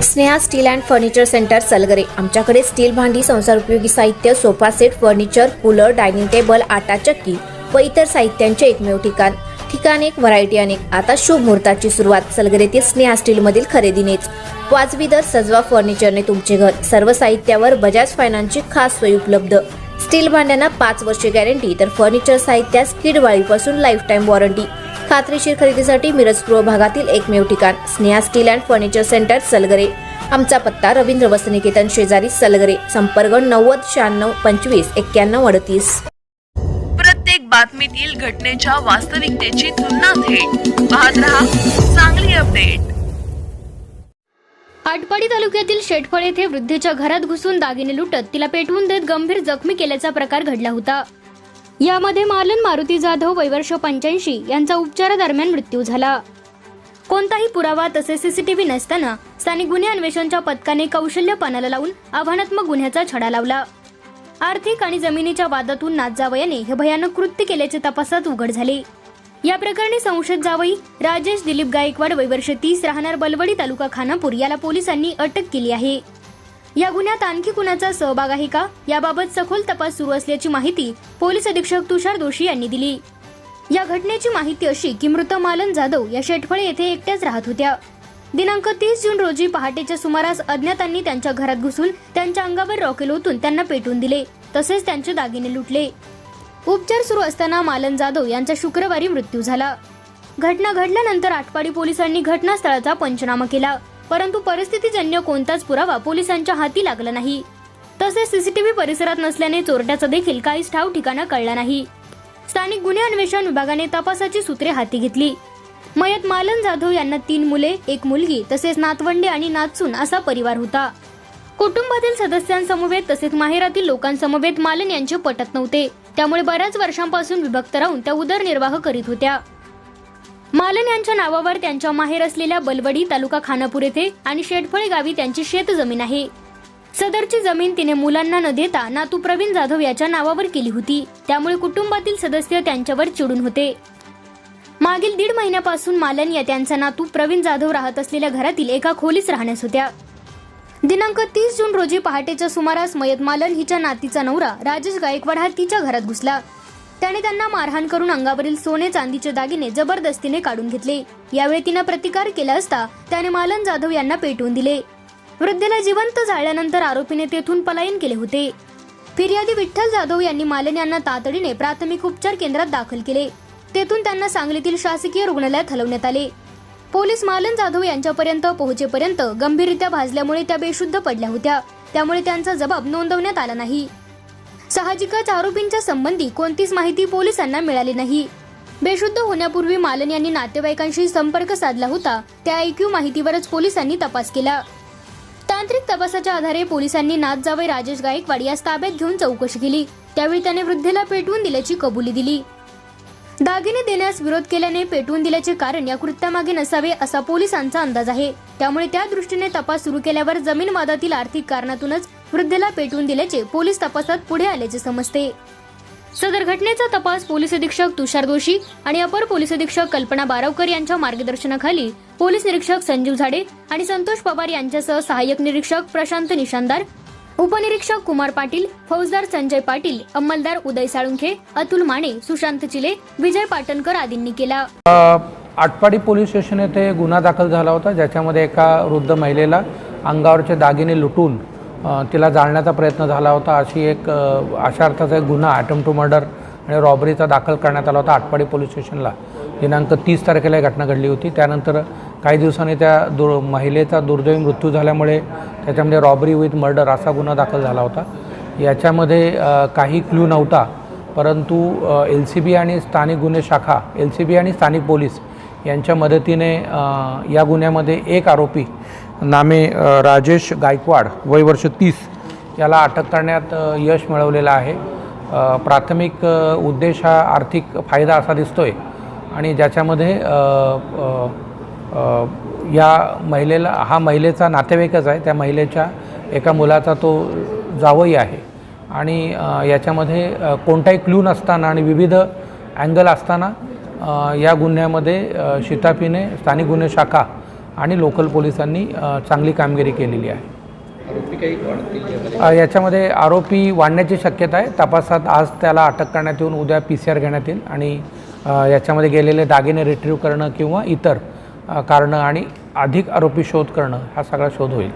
Sneha steel and furniture centre Salgare. आमच्याकडे steel भांडी, संसार उपयोगी साहित्य, sofa set, furniture, cooler, dining table, आटा चक्की व इतर साहित्यांचे एकमेव ठिकाण एक, व्हरायटी अनेक। आता शुभ मुहूर्ताची सुरुवात सलगरेतील स्नेहा स्टील मधील खरेदीनेच। वाजवी दर, सजवा फर्निचरने तुमचे घर। सर्व साहित्यावर बजाज फायनान्सची खास सोय उपलब्ध। स्टील भांड्यांना 5 वर्षे गॅरंटी, तर फर्निचर साहित्यास किडवाळीपासून लाईफ टाइम वॉरंटी। खात्रीशीर खरेदीसाठी मिरज पूर्व भागातील एकमेव ठिकाण Sneha steel and furniture centre Salgare. आमचा पत्ता रवींद्र वस्त्रनिकेतन शेजारी सलगरे। संपर्क 90 96 25 91 38। प्रत्येक बातमीतील घटनेच्या वास्तविकतेची तुलना थेट पाहत रहा चांगली अपडेट। आटपाडी तालुक्यातील शेटफळ येथे वृद्धेच्या घरात घुसून दागिने लुटत तिला पेटवून देत गंभीर जखमी केल्याचा प्रकार घडला होता। यामध्ये मालन मारुती जाधव वय वर्ष 85 यांचा उपचारादरम्यान मृत्यू झाला। कोणताही पुरावा तसेच सीसीटीव्ही नसताना स्थानिक गुन्हे अन्वेषणच्या पथकाने कौशल्य पणाला लावून आव्हानात्मक गुन्ह्याचा छडा लावला। आर्थिक आणि जमिनीच्या वादातून नाथ जावयाने हे भयानक कृत्य केल्याचे तपासात उघड झाले। या प्रकरणी संशयित जावई राजेश दिलीप गायकवाड वय वर्ष 30 राहणार बलवडी तालुका खानापूर याला पोलिसांनी अटक केली आहे। या गुन्ह्यात आणखी कुणाचा सहभाग आहे का याबाबत सखोल तपास सुरू असल्याची माहिती पोलीस अधीक्षक तुषार दोशी यांनी दिली। या घटनेची माहिती अशी की मृत मालन जाधव या शेटफळे येथे एकट्याच राहत होत्या। दिनांक 30 जून रोजी पहाटेच्या सुमारास अज्ञातांनी त्यांच्या घरात घुसून त्यांच्या अंगावर रॉकेल ओतून त्यांना पेटवून दिले, तसेच त्यांचे दागिने लुटले। उपचार सुरू असताना मालन जाधव यांचा शुक्रवारी मृत्यू झाला। घटना घडल्यानंतर आटपाडी पोलिसांनी घटनास्थळाचा पंचनामा केला, परंतु परिस्थितीजन्य कोणताच पुरावा पोलिसांच्या हाती लागला नाही। तसेच सीसीटीव्ही परिसरात नसल्याने चोरट्याचा देखील काहीच ठाव ठिकाणा कळला नाही। स्थानिक गुन्हे अन्वेषण विभागाने तपासाची सूत्रे हाती घेतली। मयत मालन जाधव यांना 3 मुले, 1 मुलगी तसेच नातवंडे आणि नातसून असा परिवार होता। कुटुंबातील सदस्यांसमवेत तसेच माहेरातील लोकांसमवेत मालन यांचे पटत नव्हते, त्यामुळे बऱ्याच वर्षांपासून विभक्त राहून त्या उदरनिर्वाह करीत होत्या। मालन यांच्या नावावर त्यांच्या माहेर असलेल्या बलवडी तालुका खानापूर येथे आणि शेटफळे गावी त्यांची शेत जमीन आहे। सदरची जमीन तिने मुलांना न देता नातू प्रवीण जाधव याच्या नावावर केली होती, त्यामुळे कुटुंबातील सदस्य त्यांच्यावर चिडून होते। मागील 1.5 महिन्यापासून मालन या त्यांचा नातू प्रवीण जाधव राहत असलेल्या घरातील एका खोलीत राहण्यास होत्या। दिनांक 30 जून रोजी पहाटेच्या सुमारास मयत मालन हिच्या नातीचा नवरा राजेश गायकवाड हा तिच्या घरात घुसला। त्याने त्यांना मारहाण करून अंगावरील सोने चांदीचे दागिने जबरदस्तीने काढून घेतले। यावेळी तिने प्रतिकार केला असता त्याने मालन जाधव यांना पेटवून दिले। वृद्धेला जिवंत जाळल्यानंतर आरोपीने तेथून पलायन केले होते। फिर्यादी विठ्ठल जाधव यांनी मालन यांना तातडीने प्राथमिक उपचार केंद्रात दाखल केले। तेथून त्यांना सांगलीतील शासकीय रुग्णालयात हलवण्यात आले। पोलीस मालन जाधव यांच्यापर्यंत पोहोचेपर्यंत गंभीररित्या भाजल्यामुळे त्या बेशुद्ध पडल्या होत्या, त्यामुळे त्यांचा जबाब नोंदवण्यात आला नाही। साहजिकच आरोपींच्या संबंधी कोणतीच माहिती पोलिसांना मिळाली नाही। बेशुद्ध होण्यापूर्वी मालन यांनी नातेवाईकांशी संपर्क साधला होता, त्या ऐकीव माहितीवरच पोलिसांनी तपास केला। तांत्रिक तपासाच्या आधारे पोलिसांनी नाथ जावई राजेश गायकवाड यास ताब्यात घेऊन चौकशी केली, त्यावेळी त्याने वृद्धेला पेटवून दिल्याची कबुली दिली। दागिने देण्यास विरोध केल्याने पेटवून दिल्याचे कारण या कृत्यामागे नसावे असा पोलिसांचा अंदाज आहे, त्यामुळे त्या दृष्टीने तपास सुरू केल्यावर जमीन वादातील आर्थिक कारणातूनच वृद्धेला पेटवून दिल्याचे पोलीस तपासात पुढे आल्याचे समजते। सदर घटनेचा तपास पोलीस अधीक्षक तुषार दोशी आणि अपर पोलीस अधीक्षक कल्पना बारावकर यांच्या मार्गदर्शनाखाली पोलीस निरीक्षक संजीव झाडे आणि संतोष पवार यांच्यासह सहाय्यक निरीक्षक प्रशांत निशानदार, उपनिरीक्षक कुमार पाटील, फौजदार संजय पाटील, अंमलदार उदय साळुंखे, अतुल माने, सुशांत चिले, विजय पाटणकर आदींनी केला। आटपाडी पोलीस स्टेशन येथे गुन्हा दाखल झाला होता, ज्याच्यामध्ये एका वृद्ध महिलेला अंगावरचे दागिने लुटून तिला जाळण्याचा प्रयत्न झाला होता। अशा अर्थाचा एक गुन्हा अटेम्प्ट टू मर्डर आणि रॉबरीचा दाखल करण्यात आला होता आटपाडी पोलीस स्टेशनला। दिनांक 30 तारखेला ही घटना घडली होती। त्यानंतर काही दिवसांनी त्या महिलेचा दुर्दैवी मृत्यू झाल्यामुळे त्याच्यामध्ये रॉबरी विथ मर्डर असा गुन्हा दाखल झाला होता। याच्यामध्ये काही क्लू नव्हता, परंतु LCB आणि स्थानिक गुन्हे शाखा, LCB आणि स्थानिक पोलीस यांच्या मदतीने या गुन्ह्यामध्ये एक आरोपी नामे राजेश गायकवाड वय वर्ष 30 याला अटक करण्यात यश मिळवलेलं आहे। प्राथमिक उद्देश हा आर्थिक फायदा असा दिसतोय आणि ज्याच्यामध्ये या महिलेचा नातेवाईकच आहे, त्या महिलेच्या एका मुलाचा तो जावई आहे आणि याच्यामध्ये कोणताही क्लू नसताना आणि विविध अँगल असताना या गुन्ह्यामध्ये शिताफीने स्थानिक गुन्हे शाखा आणि लोकल पोलिसांनी चांगली कामगिरी केलेली आहे. आरोपी काही वाढतील याच्यामध्ये आरोपी वाढण्याची शक्यता आहे. तपासात आज त्याला अटक करण्यात येऊन उद्या PCR घेण्यात येईल आणि याच्यामध्ये गेलेले दागिने रिट्रीव्ह करणं किंवा इतर कारणं आणि अधिक आरोपी शोध करणं हा सगळा शोध होईल.